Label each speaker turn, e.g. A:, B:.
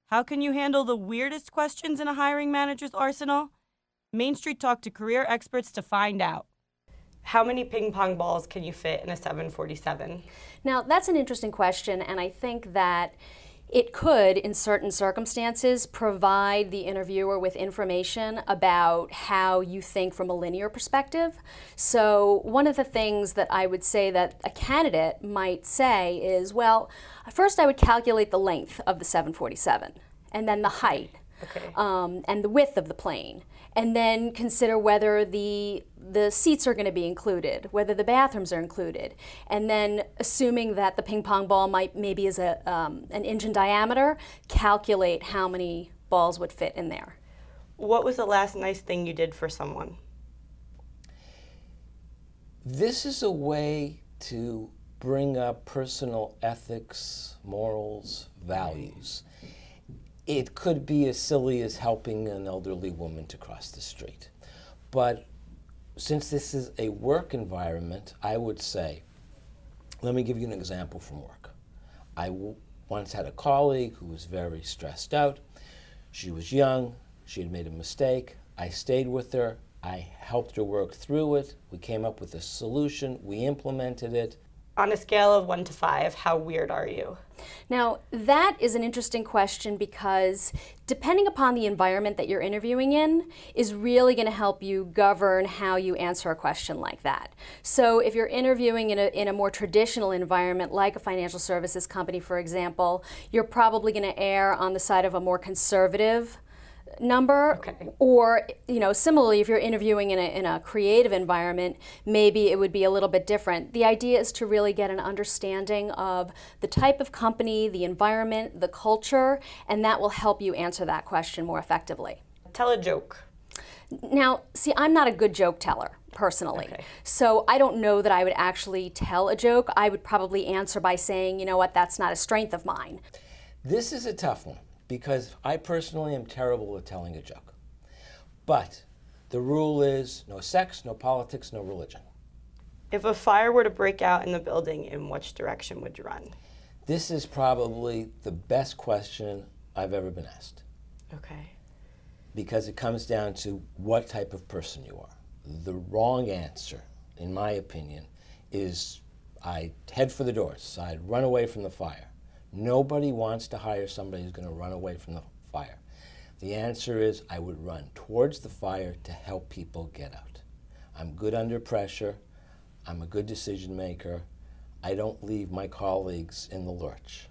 A: How can you handle the weirdest questions in a hiring manager's arsenal? MainStreet talked to career experts to find out. How many ping pong balls can you fit in a 747?
B: Now, that's an interesting question, and I think that it could, in certain circumstances, provide the interviewer with information about how you think from a linear perspective. So one of the things that I would say that a candidate might say is, well, first I would calculate the length of the 747, and then the height, and the width of the plane, and then consider whether the seats are going to be included, whether the bathrooms are included, and then assuming that the ping pong ball maybe is an inch in diameter, calculate how many balls would fit in there.
A: What was the last nice thing you did for someone?
C: This is a way to bring up personal ethics, morals, values. It could be as silly as helping an elderly woman to cross the street. But since this is a work environment, I would say, let me give you an example from work. I once had a colleague who was very stressed out. She was young, she had made a mistake. I stayed with her, I helped her work through it. We came up with a solution, we implemented it.
A: On a scale of 1 to 5, how weird are you?
B: Now, that is an interesting question because depending upon the environment that you're interviewing in is really going to help you govern how you answer a question like that. So if you're interviewing in a more traditional environment like a financial services company, for example, you're probably going to err on the side of a more conservative number. Or, similarly, if you're interviewing in a creative environment, maybe it would be a little bit different. The idea is to really get an understanding of the type of company, the environment, the culture, and that will help you answer that question more effectively.
A: Tell a joke.
B: Now, see, I'm not a good joke teller, personally. So I don't know that I would actually tell a joke. I would probably answer by saying, you know what, that's not a strength of mine.
C: This is a tough one, because I personally am terrible at telling a joke. But the rule is no sex, no politics, no religion.
A: If a fire were to break out in the building, in which direction would you run?
C: This is probably the best question I've ever been asked. Because it comes down to what type of person you are. The wrong answer, in my opinion, is I'd head for the doors. I'd run away from the fire. Nobody wants to hire somebody who's going to run away from the fire. The answer is I would run towards the fire to help people get out. I'm good under pressure. I'm a good decision maker. I don't leave my colleagues in the lurch.